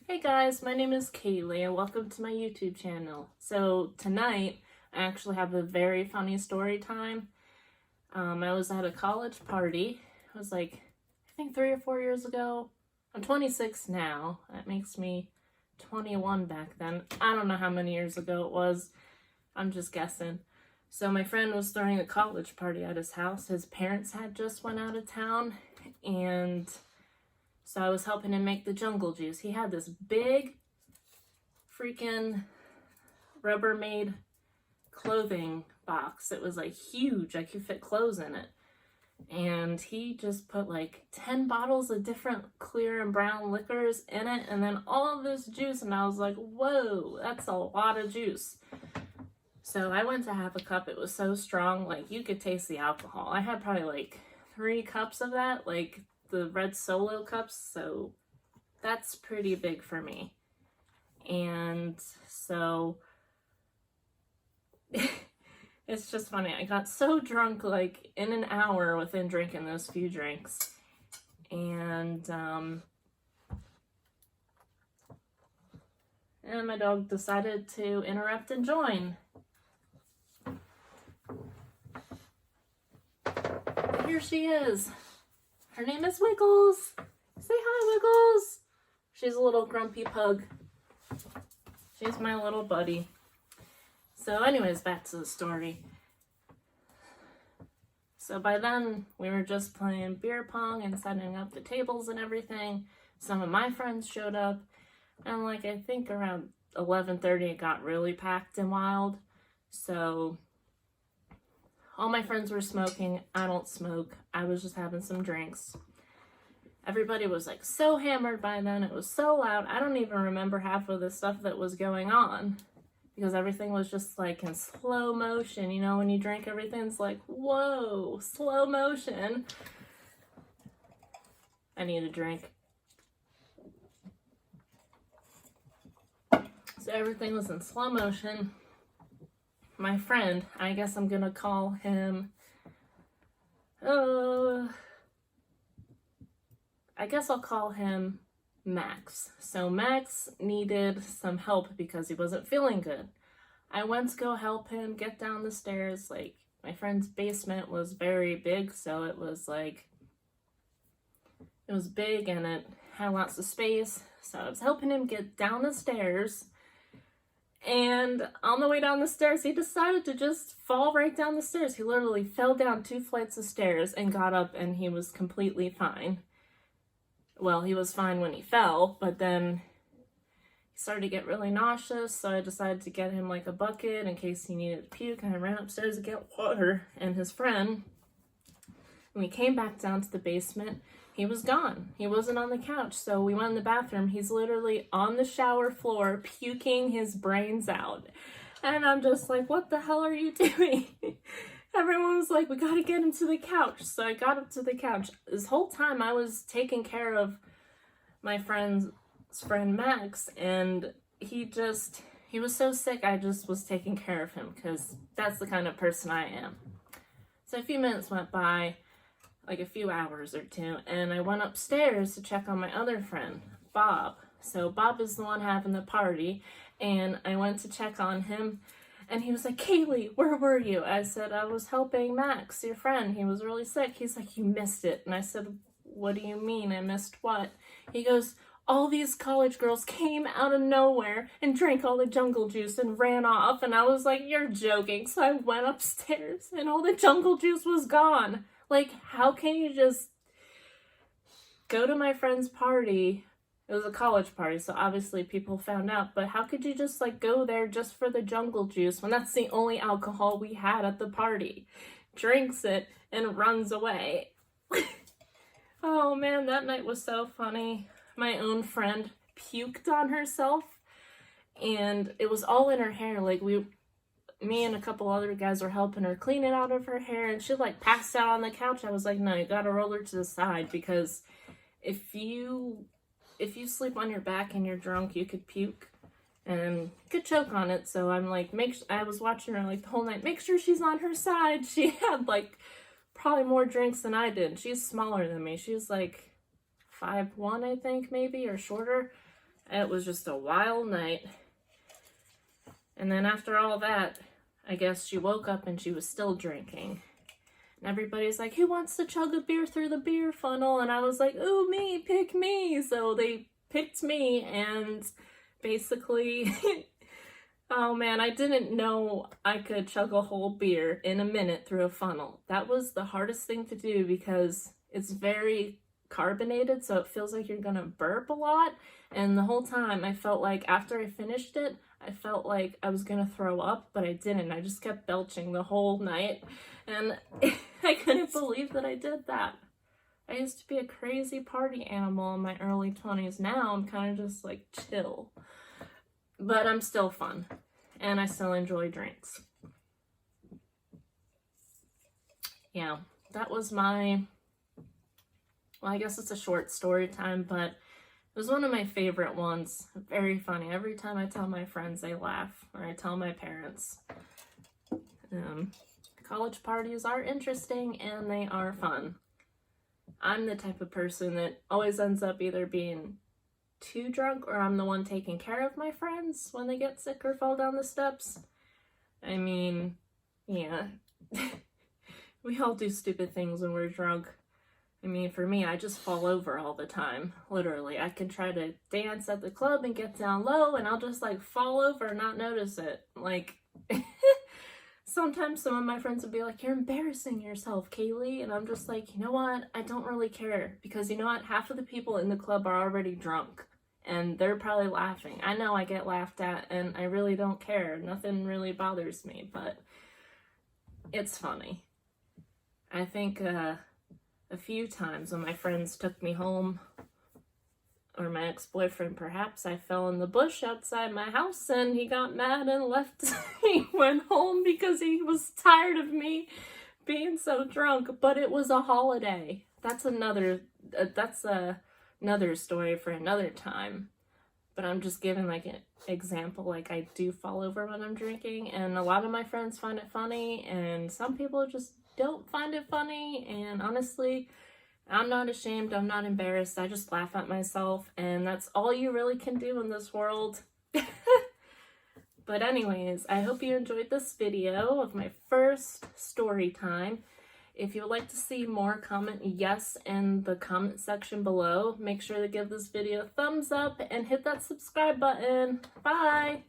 Hey guys, my name is Kaylee and welcome to my YouTube channel. So tonight I actually have a very funny story time. I was at a college party. It was like, I think 3 or 4 years ago. I'm 26 now. That makes me 21 back then. I don't know how many years ago it was. I'm just guessing. So my friend was throwing a college party at his house. His parents had just went out of town, and so I was helping him make the jungle juice. He had this big freaking Rubbermaid clothing box. It was like huge. I could fit clothes in it. And he just put like 10 bottles of different clear and brown liquors in it, and then all of this juice, and I was like, whoa, that's a lot of juice. So I went to have a cup. It was so strong, like you could taste the alcohol. I had probably like 3 cups of that, like the red Solo cups, so that's pretty big for me. And so it's just funny. I got so drunk like in an hour within drinking those few drinks. And my dog decided to interrupt and join. Here she is. Her name is Wiggles. Say hi, Wiggles. She's a little grumpy pug. She's my little buddy. So anyways, back to the story. So by then, we were just playing beer pong and setting up the tables and everything. Some of my friends showed up. And like, I think around 11:30, it got really packed and wild. So all my friends were smoking. I don't smoke. I was just having some drinks. Everybody was like so hammered by then. It was so loud. I don't even remember half of the stuff that was going on because everything was just like in slow motion. You know, when you drink, everything's like, whoa, slow motion. I need a drink. So everything was in slow motion. My friend, I guess I'm gonna call him, I guess I'll call him Max. So Max needed some help because he wasn't feeling good. I went to go help him get down the stairs. Like, my friend's basement was very big, so it was big and it had lots of space. So I was helping him get down the stairs. And on the way down the stairs, he decided to just fall right down the stairs. He literally fell down 2 flights of stairs and got up, and he was completely fine. Well, he was fine when he fell, but then he started to get really nauseous, so I decided to get him like a bucket in case he needed to puke, and I ran upstairs to get water. And his friend, when we came back down to the basement, he was gone. He wasn't on the couch, so we went in the bathroom. He's literally on the shower floor puking his brains out. And I'm just like, what the hell are you doing? Everyone was like, we gotta get him to the couch. So I got up to the couch. This whole time I was taking care of my friend's friend Max, and he was so sick, I just was taking care of him because that's the kind of person I am. So a few minutes went by, like a few hours or 2, and I went upstairs to check on my other friend, Bob. So Bob is the one having the party, and I went to check on him, and he was like, Kaylee, where were you? I said, I was helping Max, your friend. He was really sick. He's like, you missed it. And I said, what do you mean I missed what? He goes, all these college girls came out of nowhere and drank all the jungle juice and ran off. And I was like, you're joking. So I went upstairs, and all the jungle juice was gone. Like, how can you just go to my friend's party? It was a college party, so obviously people found out, but how could you just like go there just for the jungle juice when that's the only alcohol we had at the party? Drinks it and runs away. Oh man, that night was so funny. My own friend puked on herself, and it was all in her hair. Like, me and a couple other guys were helping her clean it out of her hair, and she like passed out on the couch. I was like, no, you gotta roll her to the side, because if you sleep on your back and you're drunk, you could puke and you could choke on it. So I'm like, I was watching her like the whole night, make sure she's on her side. She had like probably more drinks than I did. She's smaller than me. She's like 5'1", I think, maybe, or shorter. It was just a wild night. And then after all that, I guess she woke up and she was still drinking. And everybody's like, who wants to chug a beer through the beer funnel? And I was like, ooh, me, pick me. So they picked me, and basically, oh man, I didn't know I could chug a whole beer in a minute through a funnel. That was the hardest thing to do because it's very carbonated, so it feels like you're gonna burp a lot. And the whole time I felt like after I finished it, I felt like I was gonna throw up, but I didn't. I just kept belching the whole night, and I couldn't believe that I did that. I used to be a crazy party animal in my early 20s. Now I'm kind of just like chill, but I'm still fun, and I still enjoy drinks. Yeah, that was my, well, I guess it's a short story time, but it was one of my favorite ones. Very funny. Every time I tell my friends, they laugh, or I tell my parents. College parties are interesting and they are fun. I'm the type of person that always ends up either being too drunk or I'm the one taking care of my friends when they get sick or fall down the steps. I mean, yeah. We all do stupid things when we're drunk. I mean, for me, I just fall over all the time, literally. I can try to dance at the club and get down low, and I'll just, like, fall over and not notice it. Like, sometimes some of my friends would be like, you're embarrassing yourself, Kaylee. And I'm just like, you know what? I don't really care. Because you know what? Half of the people in the club are already drunk, and they're probably laughing. I know I get laughed at, and I really don't care. Nothing really bothers me, but it's funny. I think, a few times when my friends took me home, or my ex-boyfriend perhaps, I fell in the bush outside my house and he got mad and left. He went home because he was tired of me being so drunk, but it was a holiday. That's another story for another time. But I'm just giving like an example, like I do fall over when I'm drinking, and a lot of my friends find it funny, and some people just don't find it funny, and honestly, I'm not ashamed, I'm not embarrassed, I just laugh at myself, and that's all you really can do in this world. But anyways, I hope you enjoyed this video of my first story time. If you would like to see more, comment yes in the comment section below. Make sure to give this video a thumbs up and hit that subscribe button. Bye!